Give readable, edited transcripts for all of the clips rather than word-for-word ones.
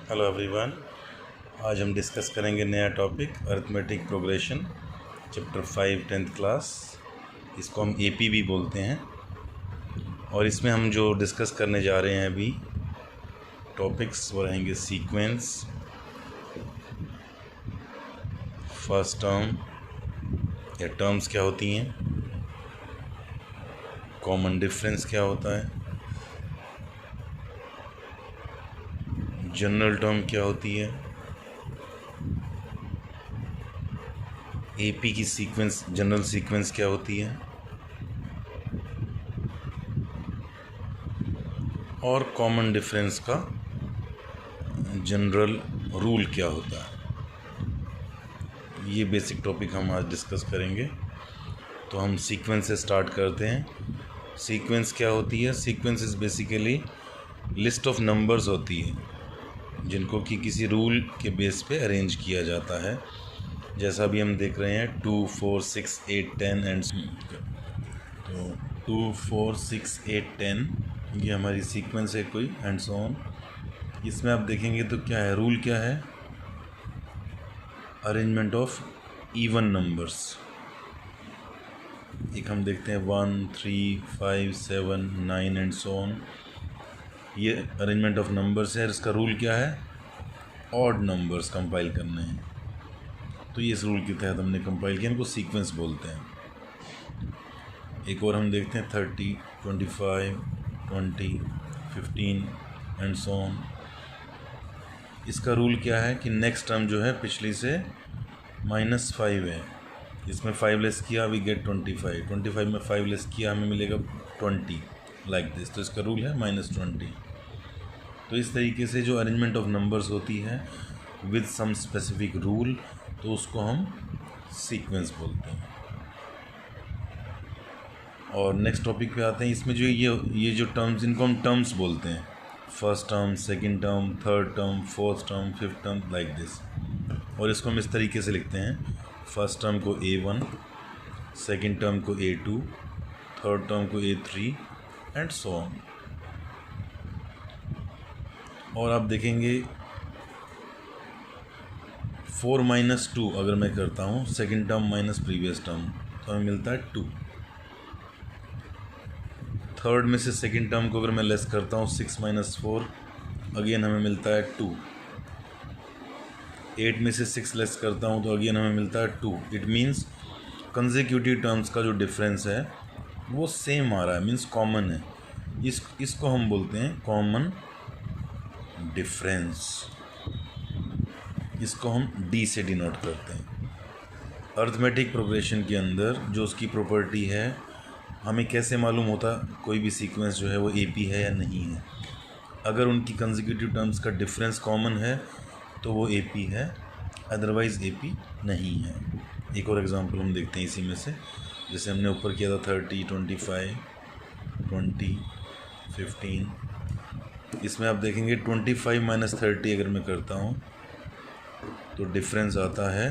Hello everyone. आज हम discuss करेंगे नया topic arithmetic progression chapter 5 10th class. इसको हम एपी भी बोलते हैं। और इसमें हम जो डिस्कस करने जा रहे हैं अभी टॉपिक्स वो रहेंगे सीक्वेंस, फर्स्ट टर्म या टर्म्स क्या होती हैं, कॉमन डिफरेंस क्या होता है, जनरल टर्म क्या होती है, एपी की सीक्वेंस जनरल सीक्वेंस क्या होती है और कॉमन डिफरेंस का जनरल रूल क्या होता है। ये बेसिक टॉपिक हम आज डिस्कस करेंगे। तो हम सीक्वेंस से स्टार्ट करते हैं। सीक्वेंस क्या होती है? Sequence is basically list of numbers होती है जिनको कि किसी रूल के बेस पे अरेंज किया जाता है। जैसा अभी हम देख रहे हैं 2 4 6 8 10 एंड तो 2 4 6 8 10 ये हमारी सीक्वेंस है कोई एंड सो ऑन। इसमें आप देखेंगे तो क्या है, रूल क्या है? Arrangement of even numbers. एक हम देखते हैं 1 3 5 7 9 एंड सो ऑन। ये अरेंजमेंट ऑफ नंबर्स है। इसका रूल क्या है? ऑड नंबर्स कंपाइल करने हैं। तो ये इस रूल के तहत हमने कंपाइल किया, इनको सीक्वेंस बोलते हैं। एक और हम देखते हैं 30 25 20 15 एंड सो ऑन। इसका रूल क्या है कि नेक्स्ट टर्म जो है पिछली से -5 है। इसमें 5 लेस किया वी गेट 25, 25 में 5 लेस किया हमें मिलेगा 20 लाइक दिस। तो इसका रूल है -20। तो इस तरीके से जो अरेंजमेंट ऑफ नंबर्स होती है विद सम स्पेसिफिक रूल, तो उसको हम सीक्वेंस बोलते हैं। और नेक्स्ट टॉपिक पे आते हैं। इसमें जो ये जो टर्म्स, इनको हम टर्म्स बोलते हैं। First term, second term, third term, fourth term, fifth term, like this. और इसको हम इस तरीके से लिखते हैं। फर्स्ट टर्म को A1, सेकंड टर्म को A2, थर्ड टर्म को A3 एंड सो ऑन। और आप देखेंगे 4 - 2 अगर मैं करता हूँ, second term minus previous term, तो हमें मिलता है 2। थर्ड में से सेकंड टर्म को अगर मैं लेस करता हूँ 6 - 4, अगेन हमें मिलता है 2। 8 में से 6 लेस करता हूँ तो अगेन हमें मिलता है 2। इट मीन्स कंसेक्यूटिव टर्म्स का जो डिफरेंस है वो सेम आ रहा है, मीन्स कॉमन है। इसको हम बोलते हैं कॉमन डिफरेंस। इसको हम D से डिनोट करते हैं। अरिथमेटिक प्रोग्रेशन के अंदर जो उसकी प्रॉपर्टी है, हमें कैसे मालूम होता कोई भी सीक्वेंस जो है वो AP है या नहीं है? अगर उनकी कंसेक्यूटिव टर्म्स का डिफरेंस कॉमन है तो वो AP है, अदरवाइज़ AP नहीं है। एक और एग्जांपल हम देखते हैं इसी में से। जैसे हमने ऊपर किया था 30 25 20 15। इसमें आप देखेंगे 25 - 30 अगर मैं करता हूँ तो डिफरेंस आता है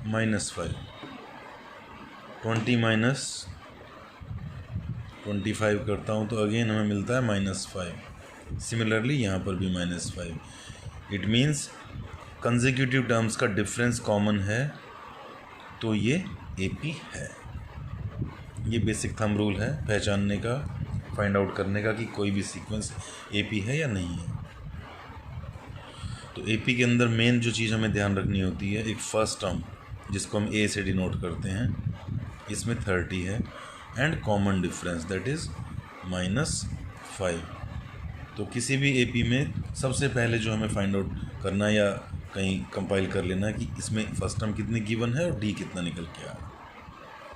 -5। 20 - 25 करता हूँ तो अगेन हमें मिलता है -5। सिमिलरली यहाँ पर भी -5। इट मीन्स कंसेक्यूटिव टर्म्स का डिफरेंस कॉमन है तो ये AP है। ये बेसिक थंब रूल है पहचानने का, फाइंड आउट करने का कि कोई भी सीक्वेंस AP है या नहीं है। तो AP के अंदर मेन जो चीज़ हमें ध्यान रखनी होती है, एक फर्स्ट टर्म जिसको हम A से डिनोट करते हैं, इसमें 30 है and common difference that is -5। तो किसी भी AP में सबसे पहले जो हमें फाइंड आउट करना या कहीं कंपाइल कर लेना कि इसमें फर्स्ट टर्म कितनी गिवन है और D कितना निकल के आ रहा है।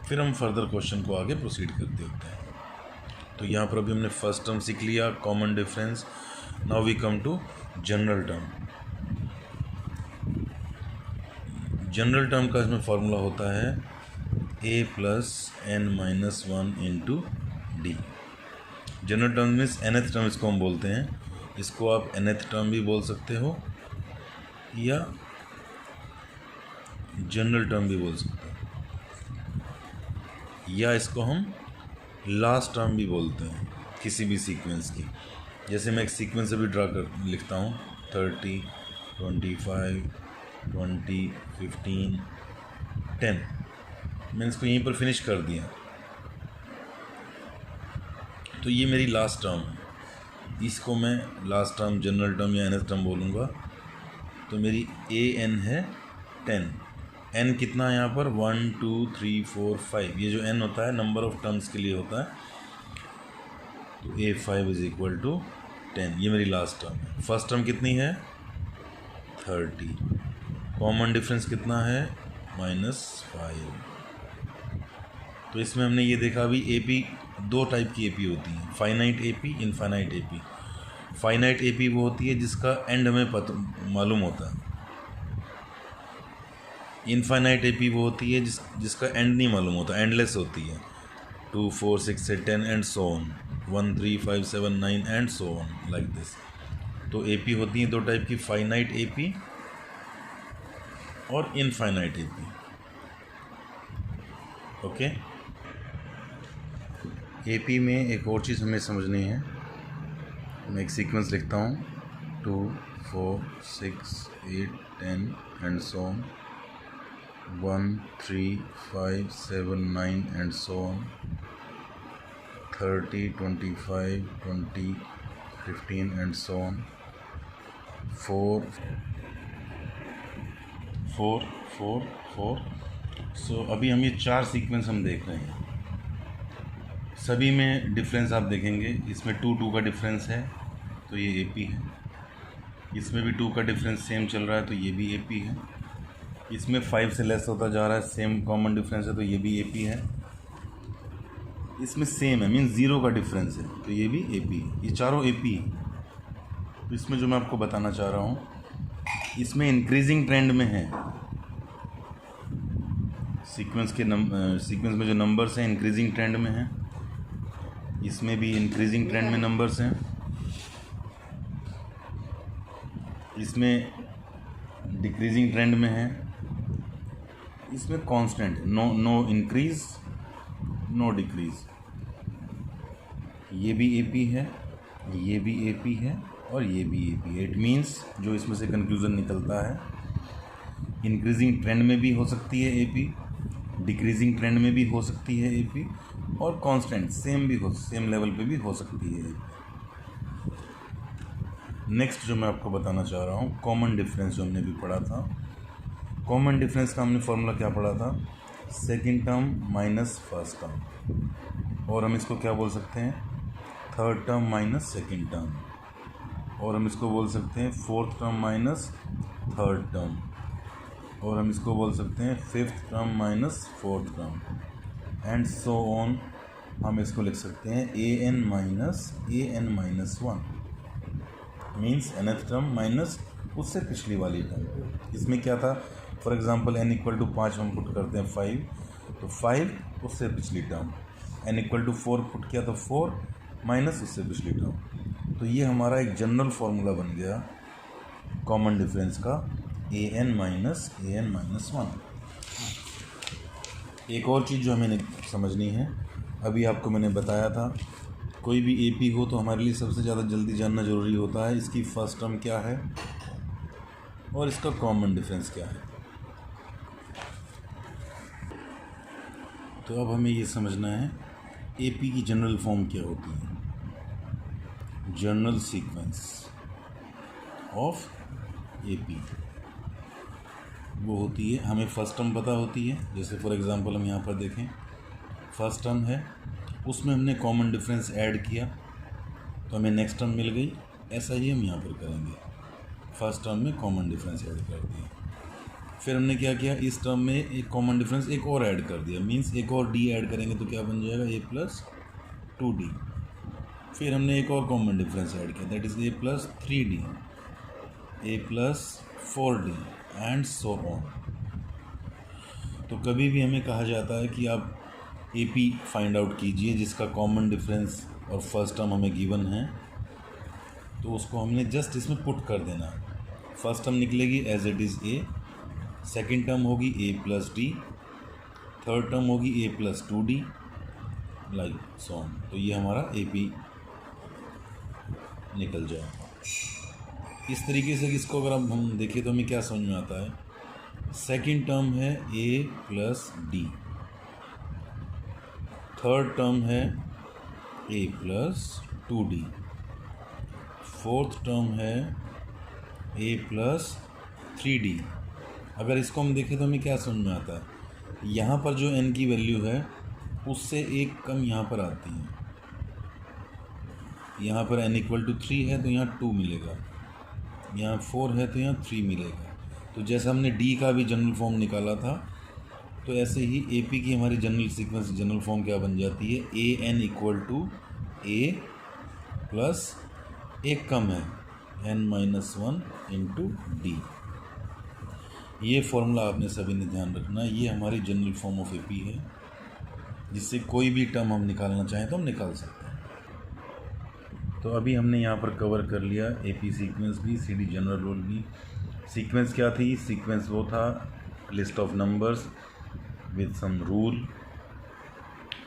फिर हम फर्दर क्वेश्चन को आगे प्रोसीड करते होते हैं। तो यहाँ पर अभी हमने फर्स्ट टर्म सीख लिया, common difference. Now we come to general term. General term का इसमें फॉर्मूला होता है A + n - 1 × D। General term means nth term इसको हम बोलते हैं। इसको आप nth टर्म भी बोल सकते हो या जनरल टर्म भी बोल सकते हो, या इसको हम लास्ट टर्म भी बोलते हैं किसी भी सीक्वेंस की। जैसे मैं एक सीक्वेंस अभी ड्रा कर लिखता हूँ 30 25, 20, 15, 10। मैंने इसको यहीं पर फिनिश कर दिया। तो ये मेरी लास्ट टर्म है, इसको मैं लास्ट टर्म, जनरल टर्म या एनएस टर्म बोलूँगा। तो मेरी ए एन है 10। एन कितना है यहाँ पर? 1 2 3 4 5। ये जो एन होता है नंबर ऑफ टर्म्स के लिए होता है। तो A5 इज इक्वल टू 10। ये मेरी लास्ट टर्म है। फर्स्ट टर्म कितनी है? 30। कॉमन डिफरेंस कितना है? -5। तो इसमें हमने ये देखा अभी AP, दो टाइप की AP होती है, finite AP, infinite AP। Finite AP वो होती है जिसका एंड हमें मालूम होता है। इनफाइनाइट AP वो होती है जिसका एंड नहीं मालूम होता, एंडलेस होती है। 2 4 6 से 10 and so on, 1 3 5 7 9 and so on, like this. तो AP होती है दो टाइप की, फाइनाइट AP और इनफाइनाइट AP। ओके। AP में एक और चीज़ हमें समझनी है। मैं एक सीक्वेंस लिखता हूँ, 2 4 6 8 10 and so on, 1 3 5 7 9 and so on, 30 25 20 15 and so on, 4 4 4 4। सो अभी हम ये 4 सीक्वेंस हम देख रहे हैं। सभी में डिफरेंस आप देखेंगे, इसमें 2 2 का डिफरेंस है तो ये AP है। इसमें भी 2 का डिफरेंस सेम चल रहा है तो ये भी AP है। इसमें 5 से लेस होता जा रहा है, सेम कॉमन डिफरेंस है तो ये भी AP है। इसमें सेम है, मीन 0 का डिफरेंस है तो ये भी AP है। ये चारों AP है। तो इसमें जो मैं आपको बताना चाह रहा हूँ, इसमें इंक्रीजिंग ट्रेंड में है। सीक्वेंस में जो नंबर्स हैं इंक्रीजिंग ट्रेंड में हैं। इसमें भी इंक्रीजिंग ट्रेंड में नंबर्स हैं। इसमें डिक्रीजिंग ट्रेंड में है। इसमें constant, no increase no decrease. ये भी AP है, ये भी AP है और ये भी AP है। इट मीन्स जो इसमें से कंक्लूज़न निकलता है, इंक्रीजिंग ट्रेंड में भी हो सकती है AP, डिक्रीजिंग ट्रेंड में भी हो सकती है AP, और कांस्टेंट सेम लेवल पे भी हो सकती है। नेक्स्ट जो मैं आपको बताना चाह रहा हूँ, कॉमन डिफरेंस जो हमने भी पढ़ा था। कॉमन डिफरेंस का हमने फॉर्मूला क्या पढ़ा था? Second term minus first term, और हम इसको क्या बोल सकते हैं? Third term minus second term, और हम इसको बोल सकते हैं fourth term minus third term, और हम इसको बोल सकते हैं fifth term minus fourth term, and so on. हम इसको लिख सकते हैं AN minus 1, means nth term minus उससे पिछली वाली टर्म। इसमें क्या था? For example n equal to 5 हम पुट करते हैं 5, तो 5 उससे पिछली टर्म। n इक्वल टू 4 पुट किया तो 4 माइनस उससे पिछली टर्म। तो ये हमारा एक जनरल फार्मूला बन गया कॉमन डिफरेंस का, AN माइनस 1। एक और चीज़ जो हमें समझनी है, अभी आपको मैंने बताया था, कोई भी AP हो तो हमारे लिए सबसे ज़्यादा जल्दी जानना ज़रूरी होता है इसकी फर्स्ट टर्म क्या है और इसका कॉमन डिफरेंस क्या है। तो अब हमें ये समझना है AP की जनरल फॉर्म क्या होती है। जनरल सीक्वेंस ऑफ AP वो होती है, हमें फर्स्ट टर्म पता होती है। जैसे फॉर एग्जांपल हम यहाँ पर देखें, फर्स्ट टर्म है, उसमें हमने कॉमन डिफरेंस ऐड किया तो हमें नेक्स्ट टर्म मिल गई। ऐसा ही हम यहाँ पर करेंगे, फर्स्ट टर्म में कॉमन डिफरेंस ऐड कर दिया, फिर हमने क्या किया, इस टर्म में एक कॉमन डिफरेंस एक और ऐड कर दिया, मीन्स एक और D ऐड करेंगे तो क्या बन जाएगा? A plus 2D। फिर हमने एक और कॉमन डिफरेंस ऐड किया, that is A plus 3D, A plus 4D and so on. तो कभी भी हमें कहा जाता है कि आप AP फाइंड आउट कीजिए जिसका कॉमन डिफरेंस और फर्स्ट टर्म हमें गिवन है, तो उसको हमने जस्ट इसमें पुट कर देना। फर्स्ट टर्म निकलेगी as it is A, second term होगी A plus D, third term होगी A plus 2D, like so on. तो ये हमारा AP निकल जाएगा। इस तरीके से इसको अगर हम देखें तो हमें क्या समझ में आता है। सेकंड टर्म है a plus D, third term है a plus 2d, fourth term है a प्लस 3d। अगर इसको हम देखें तो हमें क्या समझ में आता है, यहाँ पर जो n की वैल्यू है उससे एक कम यहाँ पर आती है। यहाँ पर n इक्वल टू 3 है तो यहाँ 2 मिलेगा, यहाँ 4 है तो यहाँ 3 मिलेगा। तो जैसे हमने d का भी जनरल फॉर्म निकाला था, तो ऐसे ही AP की हमारी जनरल सीक्वेंस जनरल फॉर्म क्या बन जाती है, AN equal to A plus एक कम है n-1 इंटू डी। ये फॉर्मूला आपने सभी ने ध्यान रखना, ये हमारी जनरल फॉर्म ऑफ AP है, जिससे कोई भी टर्म हम निकालना चाहें तो हम निकाल सकते हैं। तो अभी हमने यहाँ पर कवर कर लिया AP सीक्वेंस भी, CD जनरल रूल भी। सीक्वेंस क्या थी, सीक्वेंस वो था list of numbers with sum rule.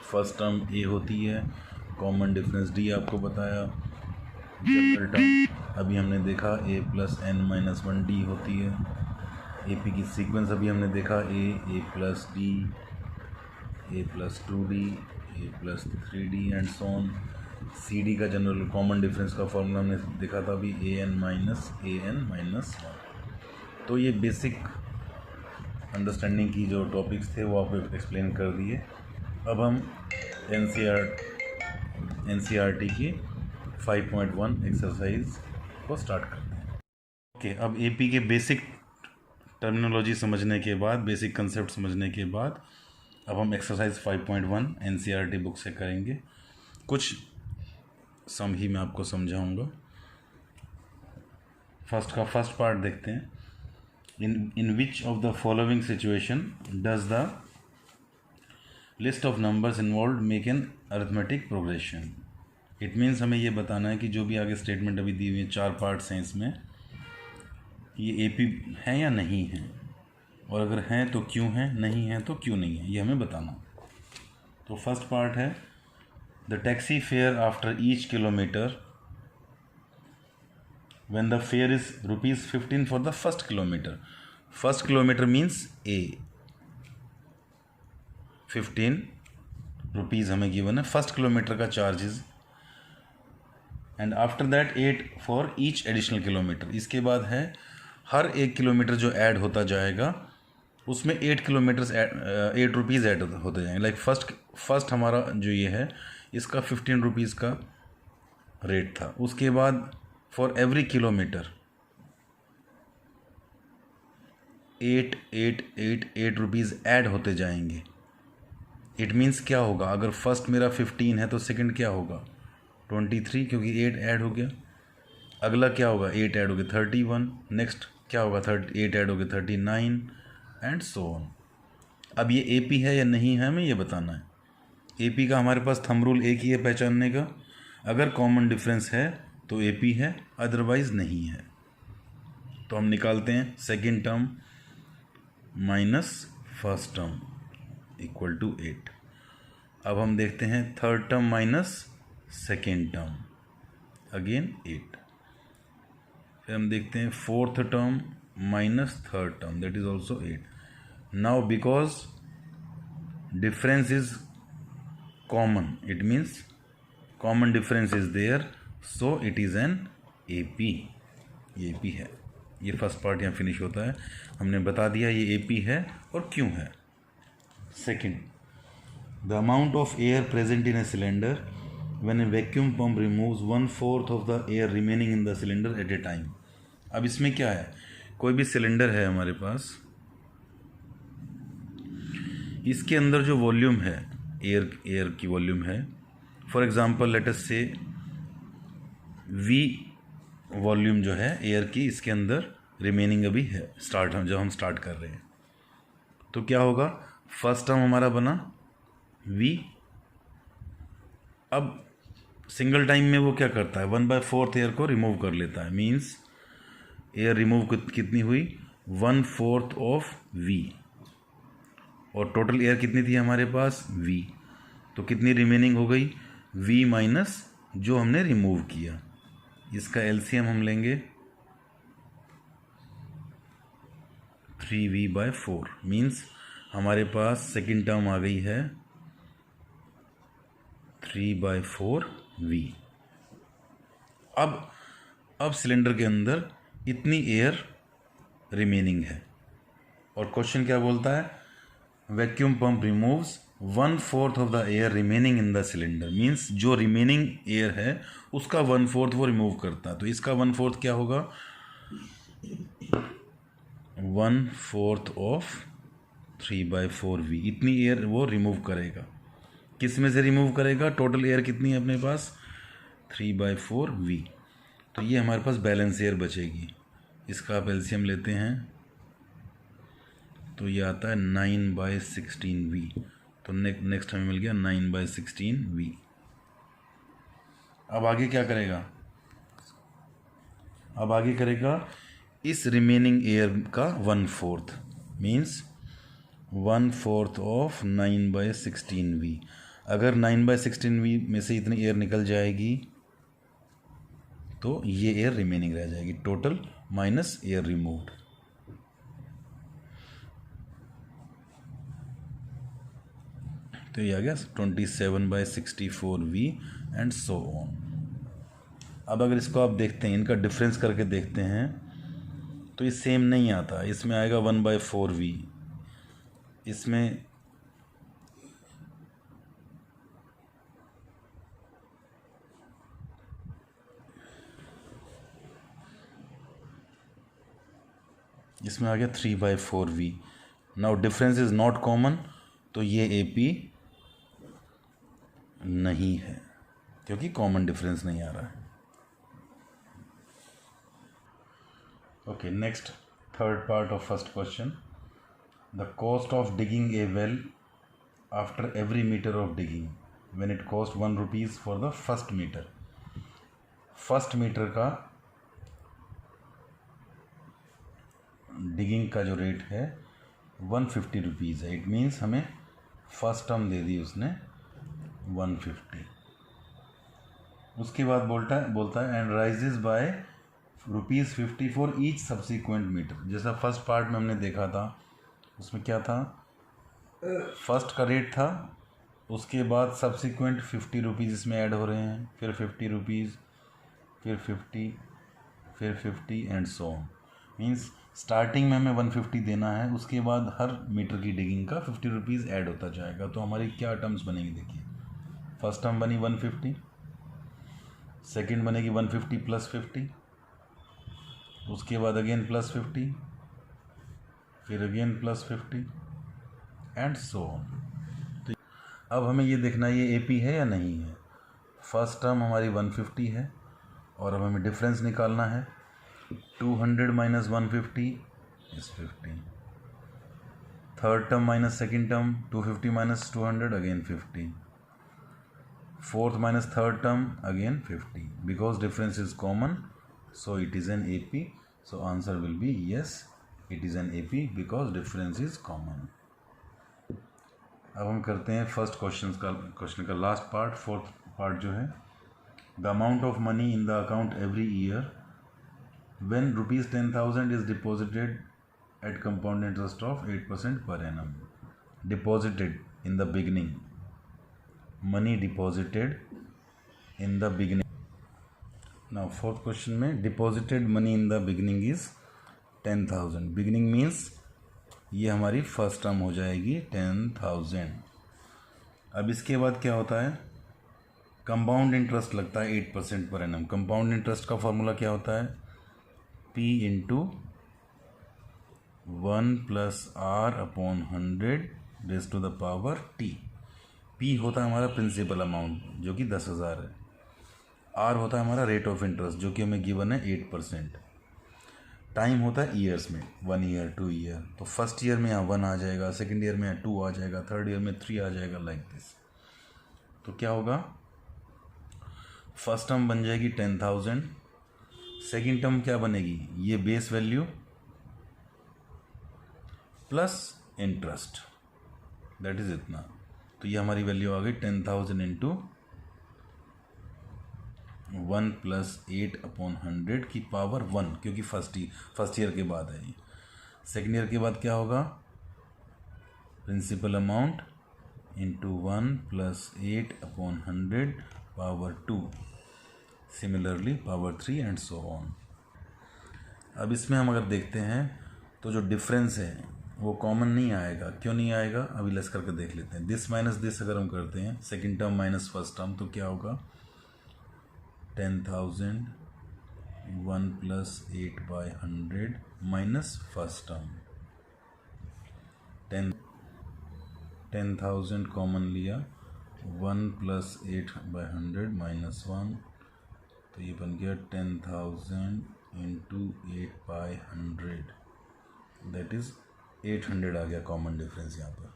First term A होती है, कॉमन डिफरेंस D आपको बताया। जनरल टर्म अभी हमने देखा A प्लस n-1 D होती है। AP की सीक्वेंस अभी हमने देखा A plus D, A plus 2D, A plus 3D and so on. CD का जनरल कॉमन डिफरेंस का फॉर्मूला हमने देखा था अभी AN-1। तो ये बेसिक अंडरस्टैंडिंग की जो टॉपिक्स थे वो आपको एक्सप्लेन कर दिए। अब हम NCERT की 5.1 एक्सरसाइज को स्टार्ट करते हैं। ओके, अब AP के बेसिक टर्मिनोलॉजी समझने के बाद, बेसिक कंसेप्ट समझने के बाद, अब हम एक्सरसाइज 5.1 NCERT बुक से करेंगे। कुछ सम ही मैं आपको समझाऊंगा। फर्स्ट पार्ट देखते हैं। In which of the following situation does the list of numbers involve make an arithmetic progression. It means हमें ये बताना है कि जो भी आगे स्टेटमेंट अभी दी हुई है, 4 पार्ट्स हैं इसमें, ये AP हैं या नहीं हैं, और अगर हैं तो क्यों हैं, नहीं हैं तो क्यों नहीं है, ये हमें बताना। तो फर्स्ट पार्ट है the taxi fare after each kilometre when the fair is ₹15 for the first kilometre. First kilometre means A, 15 rupees हमें गिवन है फर्स्ट किलोमीटर का charges, and after that 8 for each additional kilometre. इसके बाद है हर एक kilometre जो add होता जाएगा उसमें 8 रुपीज़ ऐड होते जाएंगे। लाइक फर्स्ट हमारा जो ये है इसका 15 रुपीज़ का रेट था। उसके बाद for every kilometre 8 rupees add होते जाएंगे। इट मीन्स क्या होगा, अगर फर्स्ट मेरा 15 है तो सेकंड क्या होगा 23, क्योंकि 8 ऐड हो गया। अगला क्या होगा, 8 ऐड हो गया 31, नेक्स्ट क्या होगा 8 ऐड हो गया 39 एंड सो ऑन। अब ये AP है या नहीं है हमें ये बताना है। AP का हमारे पास थंब रूल एक ही है पहचानने का, अगर कॉमन डिफरेंस है तो AP है, अदरवाइज नहीं है। तो हम निकालते हैं second term minus first term equal to 8। अब हम देखते हैं third term minus second term, again 8। फिर हम देखते हैं fourth term minus third term, that is also 8। Now because difference is common, it means common difference is there, so it is an AP। ये AP है। ये first part यहाँ finish होता है। हमने बता दिया ये AP है और क्यों है। Second, the amount of air present in a cylinder when a vacuum pump removes 1/4 of the air remaining in the cylinder at a time। अब इसमें क्या है, कोई भी सिलेंडर है हमारे पास, इसके अंदर जो वॉल्यूम है एयर की वॉल्यूम है, फॉर एग्जांपल लेट अस से V वॉल्यूम जो है एयर की इसके अंदर रिमेनिंग अभी है जब हम स्टार्ट कर रहे हैं, तो क्या होगा, फर्स्ट टर्म हमारा बना V। अब सिंगल टाइम में वो क्या करता है 1/4 एयर को रिमूव कर लेता है, मींस एयर रिमूव कितनी हुई 1/4 ऑफ V, और टोटल एयर कितनी थी हमारे पास V, तो कितनी रिमेनिंग हो गई V माइनस जो हमने रिमूव किया। इसका LCM हम लेंगे 3v/4 मीन्स हमारे पास सेकेंड टर्म आ गई है 3/4v। अब सिलेंडर के अंदर इतनी एयर रिमेनिंग है और क्वेश्चन क्या बोलता है, vacuum pump removes 1/4 of the air remaining in the cylinder means जो रिमेनिंग एयर है उसका 1/4 वो रिमूव करता है। तो इसका 1/4 क्या होगा, 1/4 ऑफ 3/4v। इतनी एयर वो रिमूव करेगा। किस में से रिमूव करेगा, टोटल एयर कितनी है अपने पास 3/4v। तो ये हमारे पास बैलेंस एयर बचेगी। इसका आप एलसीएम लेते हैं तो ये आता है 9/16v। तो नेक्स्ट हमें मिल गया 9/16v। अब आगे क्या करेगा, अब आगे करेगा इस रिमेनिंग एयर का 1/4 मीन्स 1/4 ऑफ 9/16v। अगर 9/16v में से इतनी एयर निकल जाएगी तो ये एयर रिमेनिंग रह जाएगी, टोटल माइनस एयर रिमूव्ड। तो ये आ गया 27/64v एंड सो ऑन। अब अगर इसको आप देखते हैं, इनका डिफरेंस करके देखते हैं तो ये सेम नहीं आता। इसमें आएगा 1/4v, इसमें आ गया 3/4v। Now difference is not common, तो ये AP नहीं है क्योंकि कॉमन डिफरेंस नहीं आ रहा है। Okay, next third part of first question, the cost of digging a well after every metre of digging when it cost 1 rupees for the first metre. First metre का digging का जो rate है 150 rupees है। It means हमें first term दे दी उसने 150। उसके बाद बोलता है and raises by ₹50 for each subsequent metre. जैसा फर्स्ट पार्ट में हमने देखा था उसमें क्या था, फर्स्ट का रेट था, उसके बाद सब्सिक्वेंट 50 रुपीज़ इसमें ऐड हो रहे हैं, फिर 50 रुपीज़, फिर 50, फिर 50 and so on. Means starting में हमें 150 देना है, उसके बाद हर मीटर की डिगिंग का 50 रुपीज़ ऐड होता जाएगा। तो हमारी क्या टर्म्स बनेगी, देखिए फर्स्ट टर्म बनी 150, सेकंड बनेगी 150 + 50, उसके बाद अगेन +50, फिर अगेन +50 एंड सो ऑन। तो अब हमें ये देखना है ये AP है या नहीं है। फर्स्ट टर्म हमारी 150 है और अब हमें डिफरेंस निकालना है। 200 - 150 is 50. Third term minus second term 250 - 200 again 50. Fourth minus third term again 50. Because difference is common, so it is an AP. So answer will be yes, it is an AP because difference is common. अब हम करते हैं first question का last part, fourth part जो है, the amount of money in the account every year when ₹10,000 is deposited at compound interest of 8% per annum. Deposited in the beginning. Money deposited in the beginning. Now fourth question में deposited money in the beginning is 10,000. Beginning means ये हमारी first term हो जाएगी 10,000. अब इसके बाद क्या होता है, कंपाउंड इंटरेस्ट लगता है 8% पर एनम। कंपाउंड इंटरेस्ट का फॉर्मूला क्या होता है, P × 1 + R/100⁻T। P होता है हमारा प्रिंसिपल अमाउंट जो कि 10,000 है, R होता है हमारा रेट ऑफ इंटरेस्ट जो कि हमें गिवन है 8%, टाइम होता है ईयर्स में 1 ईयर 2 ईयर। तो फर्स्ट ईयर में यहाँ 1 आ जाएगा, सेकेंड ईयर में 2 आ जाएगा, थर्ड ईयर में 3 आ जाएगा, लाइक दिस। तो क्या होगा, फर्स्ट टर्म बन जाएगी 10,000, सेकेंड टर्म क्या बनेगी, ये base value plus interest, that is इतना। तो ये हमारी वैल्यू आ गई 10,000 × 1 + 8/100 की पावर 1, क्योंकि फर्स्ट ईयर के बाद है ये। सेकेंड ईयर के बाद क्या होगा, principal amount into 1 plus 8/100 power 2, similarly power 3 and so on. अब इसमें हम अगर देखते हैं तो जो डिफरेंस है वो कॉमन नहीं आएगा। क्यों नहीं आएगा, अभी लेस करके देख लेते हैं। दिस माइनस दिस अगर हम करते हैं, second term minus first term, तो क्या होगा, 10,000 1 plus 8/100 minus first term, 10,000 common लिया, 1 प्लस 8/100 माइनस 1, तो ये बन गया 10,000 इंटू 8/100, दैट इज़ 800 आ गया कॉमन डिफरेंस यहाँ पर।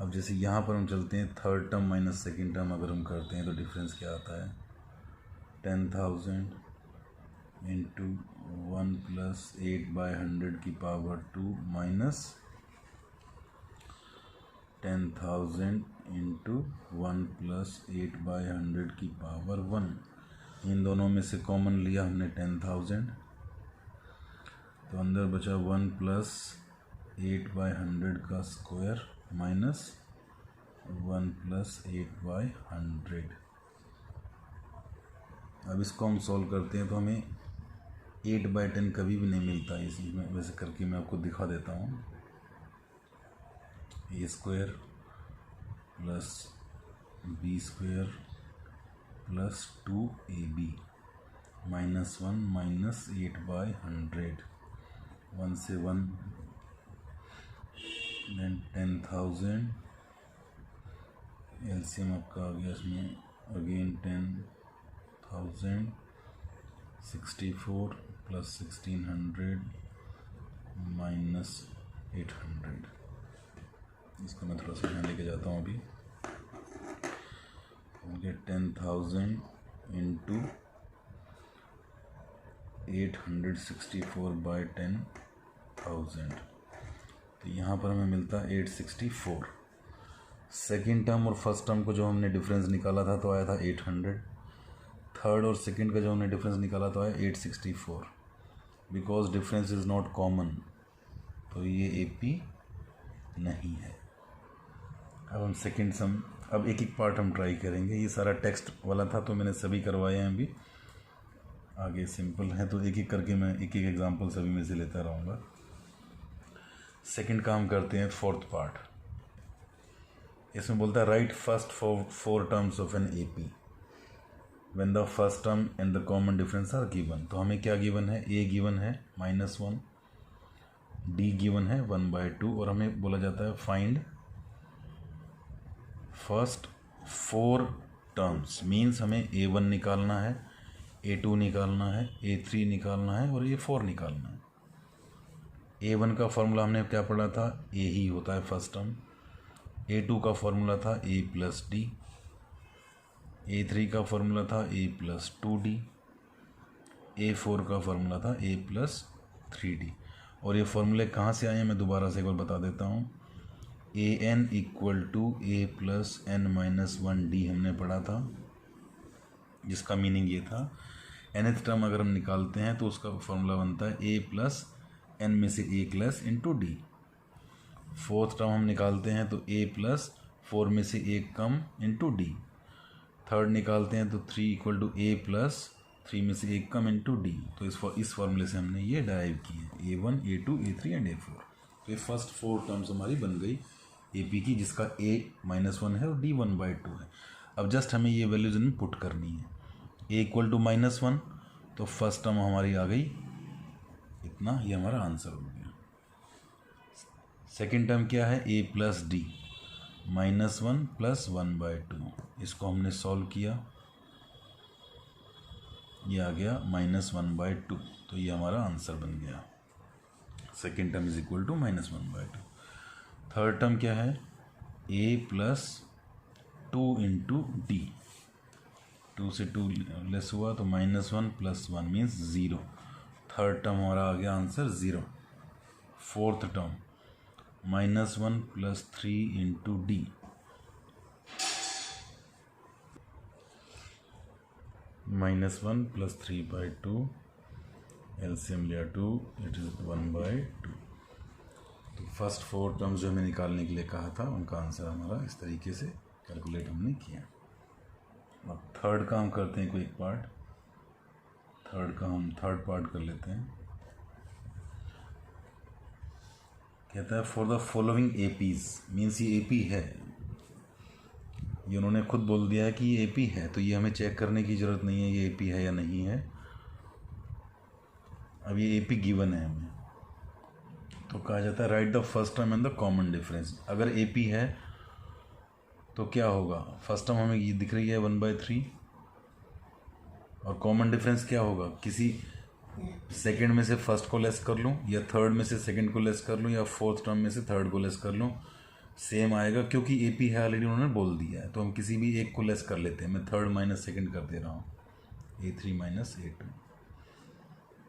अब जैसे यहाँ पर हम चलते हैं, third term minus second term अगर हम करते हैं तो डिफरेंस क्या आता है, 10,000 इंटू 1 प्लस 8/100 की पावर 2 माइनस 10,000 इंटू 1 प्लस 8/100 की पावर 1। इन दोनों में से कॉमन लिया हमने 10,000, तो अंदर बचा 1 प्लस 8/100 का स्क्वायर माइनस 1 प्लस 8/100। अब इसको हम सॉल्व करते हैं तो हमें 8/10 कभी भी नहीं मिलता। इसमें वैसे करके मैं आपको दिखा देता हूँ। A square plus b square plus 2ab minus 1 minus 8/100, 1 से 1, देन 10,000, एलसीएम आपका आ गया इसमें, अगेन 10,000, 64 प्लस 1600 माइनस 800। इसको मैं थोड़ा सा यहाँ लेके जाता हूँ अभी। ओके, 10,000 इंटू 864/10,000, तो यहाँ पर हमें मिलता है 864। सेकेंड टर्म और फर्स्ट टर्म को जो हमने डिफरेंस निकाला था तो आया था 800। थर्ड और सेकेंड का जो हमने डिफरेंस निकाला तो आया 864। Because difference is not common, तो ये AP नहीं है। अब हम सेकेंड सम, अब एक एक पार्ट हम ट्राई करेंगे। ये सारा टेक्स्ट वाला था तो मैंने सभी करवाए हैं, अभी आगे सिंपल है तो एक एक करके मैं एक एक एग्जांपल सभी में से लेता रहूँगा। सेकंड का हम करते हैं फोर्थ पार्ट। इसमें बोलता है write first four terms of an AP when the first term and the common difference are given. तो हमें क्या गिवन है, A गिवन है -1, D गिवन है 1/2, और हमें बोला जाता है फाइंड फर्स्ट 4 टर्म्स। मीन्स हमें A1 निकालना है, A2 निकालना है, A3 निकालना है और A4 निकालना है। A1 का फॉर्मूला हमने क्या पढ़ा था, A ही होता है फर्स्ट टर्म। A2 का फॉर्मूला था A प्लस D। A3 का फॉर्मूला था A प्लस 2D। A4 का फॉर्मूला था A प्लस 3D। और ये फॉर्मूले कहाँ से आए हैं मैं दोबारा से एक बार बता देता हूँ। AN equal to A plus n-1D हमने पढ़ा था, जिसका मीनिंग ये था nth टर्म अगर हम निकालते हैं तो उसका फॉर्मूला बनता है A प्लस n में से एक less into D। Fourth term हम निकालते हैं तो A प्लस 4 में से एक कम इंटू D। थर्ड निकालते हैं तो 3 इक्वल टू A प्लस 3 में से एक कम इंटू D। तो इस फॉर्मूले से हमने ये डराइव की है, A1 A2 A3 and A4। तो ये फर्स्ट 4 टर्म्स हमारी बन गई AP की, जिसका A -1 है और D 1/2 है। अब जस्ट हमें ये वैल्यूज इनमें पुट करनी है। A इक्वल टू -1, तो फर्स्ट टर्म हमारी आ गई इतना, ये हमारा आंसर हो गया। सेकेंड टर्म क्या है, A प्लस D -1 प्लस 1/2। इसको हमने सॉल्व किया, ये आ गया -1/2, तो ये हमारा आंसर बन गया। Second term is equal to -1/2। Third term क्या है, A प्लस 2 इंटू D। 2 से 2 लेस हुआ तो -1 प्लस 1 मीन्स 0। थर्ड टर्म हमारा आ गया answer 0। Fourth term -1 plus 3 into D। -1 plus 3/2 LCM लिया 2, इट इज़ 1/2। तो फर्स्ट 4 टर्म्स जो हमें निकालने के लिए कहा था उनका आंसर हमारा इस तरीके से कैलकुलेट हमने किया। अब थर्ड का हम करते हैं कोई एक पार्ट। थर्ड पार्ट कर लेते हैं। कहता है for the following APs, means ये एपी है, ये उन्होंने खुद बोल दिया है कि ये एपी है, तो ये हमें चेक करने की ज़रूरत नहीं है ये एपी है या नहीं है। अब ये एपी गिवन है हमें, तो कहा जाता है right the first term and the common difference. अगर एपी है तो क्या होगा, फर्स्ट टर्म हमें ये दिख रही है 1/3, और कॉमन डिफरेंस क्या होगा, किसी सेकंड में से फर्स्ट को लेस कर लूँ, या थर्ड में से सेकंड को लेस कर लूँ, या फोर्थ टर्म में से थर्ड को लेस कर लूँ, सेम आएगा, क्योंकि एपी है ऑलरेडी उन्होंने बोल दिया है। तो हम किसी भी एक को लेस कर लेते हैं। मैं थर्ड माइनस सेकंड कर दे रहा हूँ, A3 minus A2,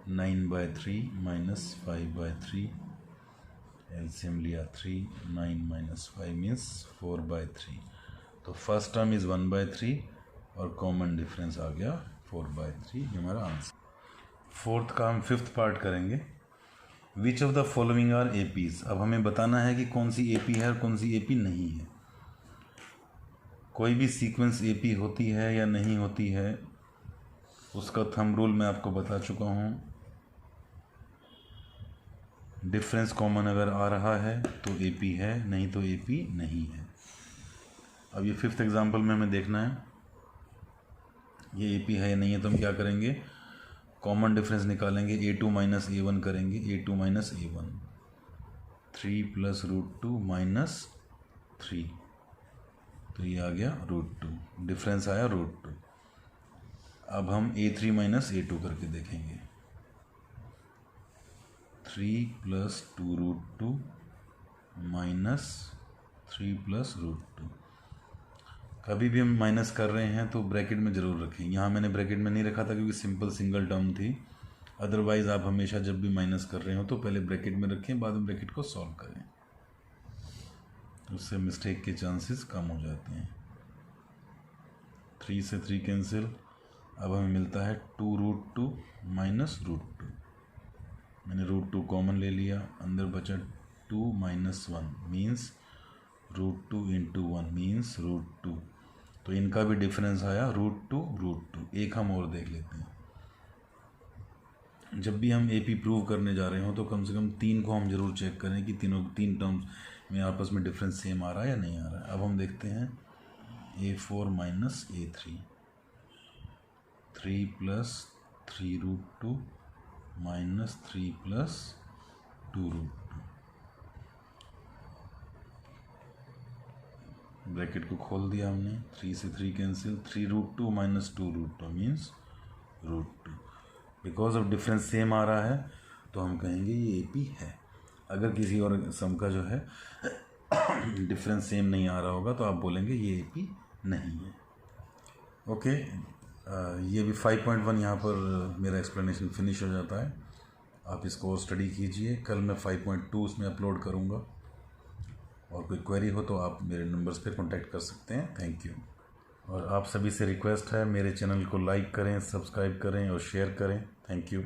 9/3 minus 5/3, LCM लिया 3, 9 माइनस 5 मीन्स 4/3। तो फर्स्ट टर्म इज़ 1/3 और कॉमन डिफरेंस आ गया 4/3, ये हमारा आंसर। फोर्थ का हम फिफ्थ पार्ट करेंगे। Which of the following are APs. अब हमें बताना है कि कौन सी एपी है और कौन सी एपी नहीं है। कोई भी सीक्वेंस एपी होती है या नहीं होती है उसका थंब रूल मैं आपको बता चुका हूँ। डिफरेंस कॉमन अगर आ रहा है तो एपी है, नहीं तो एपी नहीं है। अब ये फिफ्थ एग्जांपल में हमें देखना है ये एपी है या नहीं है, तो हम क्या करेंगे, कॉमन डिफरेंस निकालेंगे, A2 माइनस A1 करेंगे, A2 minus A1, 3 plus √2 minus 3, तो ये आ गया √2, डिफरेंस आया √2। अब हम A3 माइनस A2 करके देखेंगे, 3 प्लस 2√2 माइनस 3 प्लस √2। कभी भी हम माइनस कर रहे हैं तो ब्रैकेट में ज़रूर रखें। यहाँ मैंने ब्रैकेट में नहीं रखा था क्योंकि सिंपल सिंगल टर्म थी। अदरवाइज़ आप हमेशा जब भी माइनस कर रहे हो तो पहले ब्रैकेट में रखें, बाद में ब्रैकेट को सॉल्व करें, उससे मिस्टेक के चांसेस कम हो जाते हैं। 3 से 3 कैंसिल, अब हमें मिलता है 2√2 माइनस √2। मैंने √2 कॉमन ले लिया, अंदर बचा 2 माइनस 1 मीन्स √2 इंटू 1 मीन्स √2। तो इनका भी डिफरेंस आया √2। एक हम और देख लेते हैं। जब भी हम एपी प्रूव करने जा रहे हो तो कम से कम 3 को हम जरूर चेक करें कि तीन टर्म्स में आपस में डिफरेंस सेम आ रहा है या नहीं आ रहा है। अब हम देखते हैं A4 minus A3, 3 plus 3√2 minus 3 plus 2√2। Bracket को खोल दिया हमने, 3 से 3 cancel, 3√2 minus 2√2 means √2। Because of difference same आ रहा है तो हम कहेंगे ये एपी है। अगर किसी और सम का जो है डिफरेंस सेम नहीं आ रहा होगा तो आप बोलेंगे ये एपी नहीं है। ओके, ये भी 5.1 यहाँ पर मेरा एक्सप्लेनेशन फिनिश हो जाता है। आप इसको और स्टडी कीजिए। कल मैं 5.2 उसमें अपलोड करूँगा, और कोई क्वेरी हो तो आप मेरे नंबर्स पे कांटेक्ट कर सकते हैं। Thank you. और आप सभी से रिक्वेस्ट है मेरे चैनल को लाइक करें, सब्सक्राइब करें और शेयर करें। Thank you.